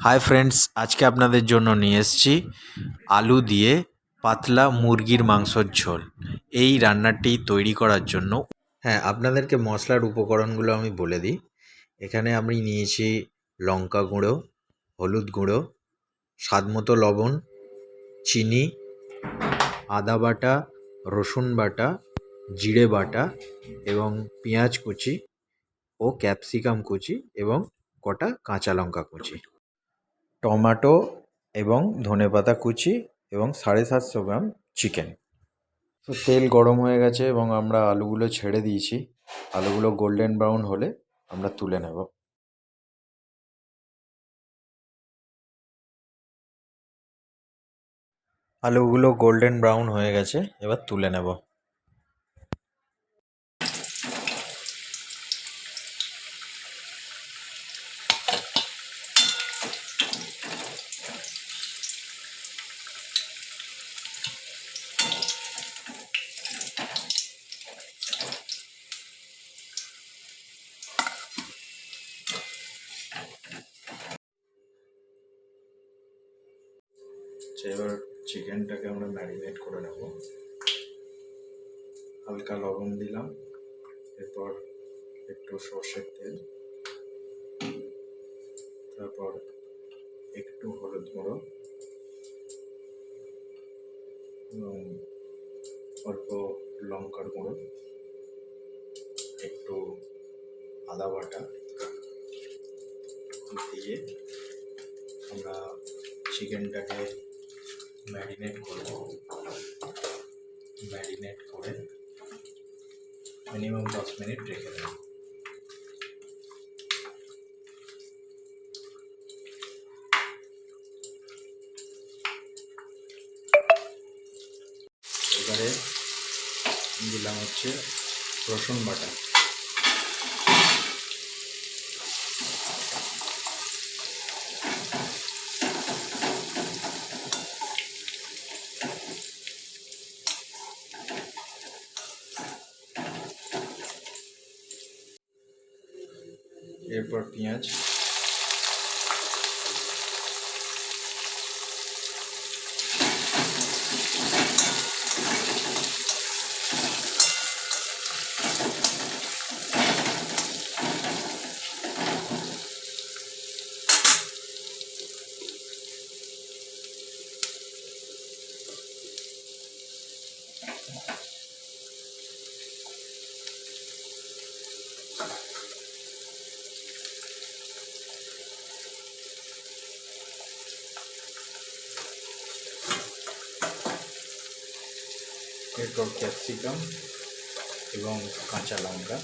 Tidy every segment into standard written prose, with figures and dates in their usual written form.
Hi friends, আজকে আপনাদের জন্য নিয়ে এসেছি আলু দিয়ে পাতলা মুরগির মাংসর ঝোল। এই রান্নাটি তৈরি করার জন্য আপনাদেরকে মশলার উপকরণগুলো আমি বলে দিই। এখানে আমি নিয়েছি লঙ্কা গুঁড়ো, হলুদ গুঁড়ো, স্বাদমতো লবণ, চিনি, আদা বাটা, রসুন বাটা, জিরে বাটা এবং পেঁয়াজ কুচি ও ক্যাপসিকাম কুচি এবং কটা কাঁচা লঙ্কা কুচি, টমেটো এবং ধনেপাতা কুচি এবং 750 গ্রাম চিকেন। তো তেল গরম হয়ে গেছে এবং আমরা আলুগুলো ছেড়ে দিয়েছি। আলুগুলো গোল্ডেন ব্রাউন হলে আমরা তুলে নেব। আলুগুলো গোল্ডেন ব্রাউন হয়ে গেছে, এবার তুলে নেব। এবার চিকেনটাকে আমরা ম্যারিনেট করে নেব। হালকা লবণ দিলাম, এরপর একটু সর্ষের তেল, তারপর একটু হলুদ গুঁড়ো এবং অল্প লঙ্কার গুঁড়ো, একটু আদা বাটা দিয়ে আমরা চিকেনটাকে ম্যারিনেট করব। ম্যারিনেট করে মিনিমাম 10 মিনিট রেখে দেব। এবারে দিলাম হচ্ছে রসুন বাটা, এরপর পেঁয়াজ, এরপর ক্যাপসিকাম এবং কাঁচা লঙ্কা,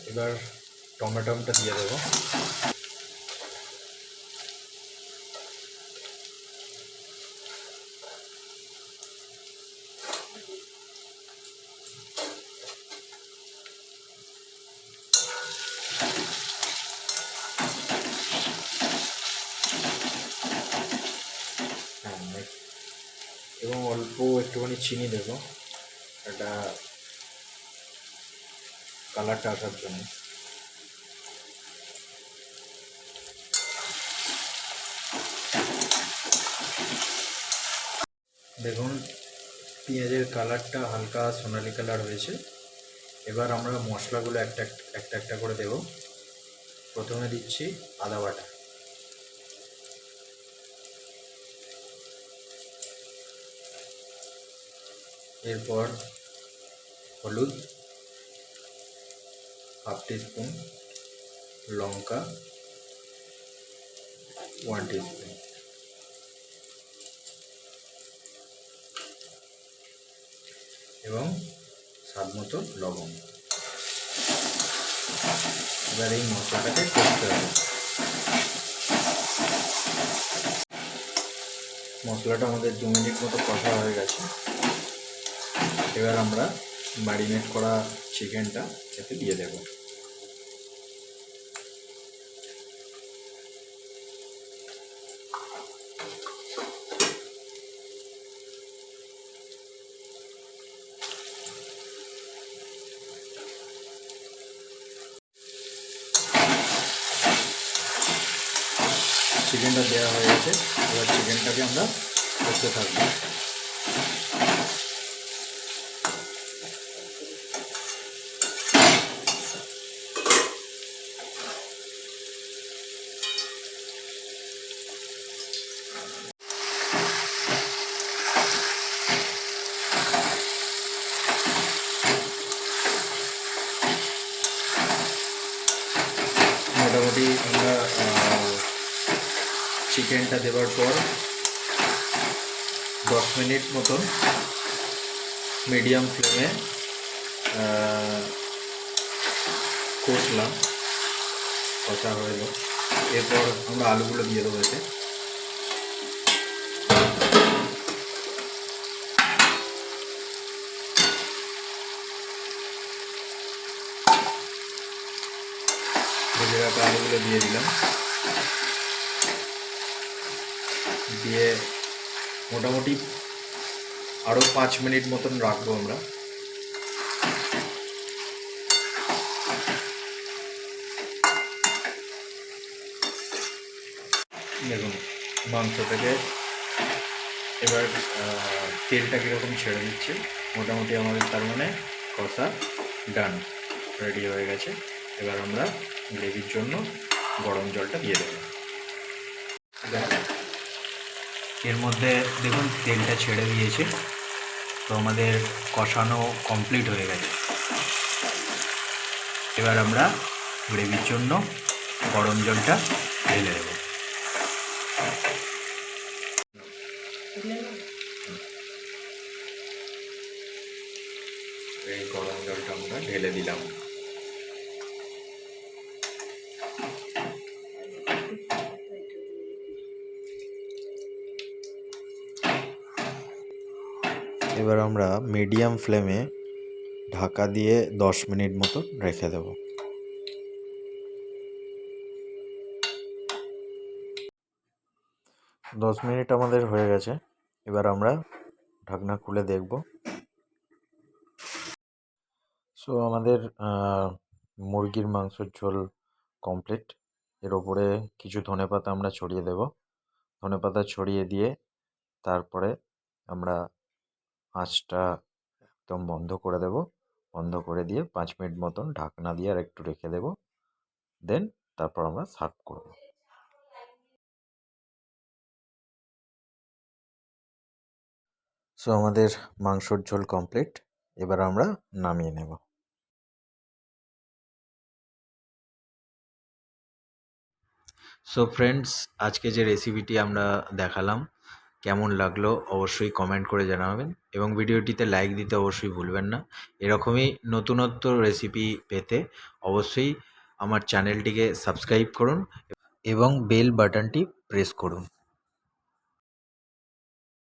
এবার টমেটোটা দিয়ে দেবো। এবং অল্প একটুখানি চিনি দেবো, এটা কালারটা আসার জন্য। দেখুন পেঁয়াজের কালারটা হালকা সোনালি কালার হয়েছে। এবার আমরা মশলাগুলো একটা একটা করে দেব। প্রথমে দিচ্ছি আদা বাটা, এরপর হলুদ হাফ টিস্পুন, লঙ্কা 1 টিস্পুন এবং স্বাদমতো লবণ। এবার এই মশলাটাকে কষতে হবে। মশলাটা আমাদের 2 মিনিট মতো কষা হয়ে গেছে। এবার আমরা ম্যারিনেট করা চিকেনটা এতে দিয়ে দেব। চিকেনটা দেওয়া হয়ে গেছে। এবার চিকেনটাকে আমরা করতে থাকবো। মোটামুটি আমরা চিকেনটা দেওয়ার পর 10 মিনিট মতন মিডিয়াম ফ্লেমে কষলাম, কষা হয়ে গেল। এরপর আমরা আলুগুলো দিয়ে দেবো এতে। ভেজে রাখা আলুগুলো দিয়ে দিলাম, দিয়ে মোটামুটি আরও 5 মিনিট মতন রাখবো আমরা। দেখুন মাংস থেকে এবার তেলটা কীরকম ছেড়ে দিচ্ছে। মোটামুটি আমাদের তার মানে কষা ডান, রেডি হয়ে গেছে। এবার আমরা গ্রেভির জন্য গরম জলটা দিয়ে দেবো। এর মধ্যে দেখুন তেলটা ছেড়ে দিয়েছে, তো আমাদের কষানো কমপ্লিট হয়ে গেছে। এবার আমরা গ্রেভির জন্য গরম জলটা ঢেলে দেবো। এই গরম জলটা আমরা ঢেলে দিলাম। এবার আমরা মিডিয়াম ফ্লেমে ঢাকা দিয়ে 10 মিনিট মতো রেখে দেব। দশ মিনিট আমাদের হয়ে গেছে। এবার আমরা ঢাকনা খুলে দেখব। সো আমাদের মুরগির মাংসের ঝোল কমপ্লিট। এর ওপরে কিছু ধনেপাতা আমরা ছড়িয়ে দেব। ধনেপাতা ছড়িয়ে দিয়ে তারপরে আমরা আঁচটা একদম বন্ধ করে দেব। বন্ধ করে দিয়ে 5 মিনিট মতন ঢাকনা দিয়ে আর একটু রেখে দেব। দেন তারপর আমরা সার্ভ করব। সো আমাদের মাংসর ঝোল কমপ্লিট। এবার আমরা নামিয়ে নেব। সো ফ্রেন্ডস, আজকে যে রেসিপিটি আমরা দেখালাম কেমন লাগলো অবশ্যই কমেন্ট করে জানাবেন, এবং ভিডিওটিতে লাইক দিতে অবশ্যই ভুলবেন না। এরকমই নতুনত্ব রেসিপি পেতে অবশ্যই আমার চ্যানেলটিকে সাবস্ক্রাইব করুন এবং বেল বাটনটি প্রেস করুন।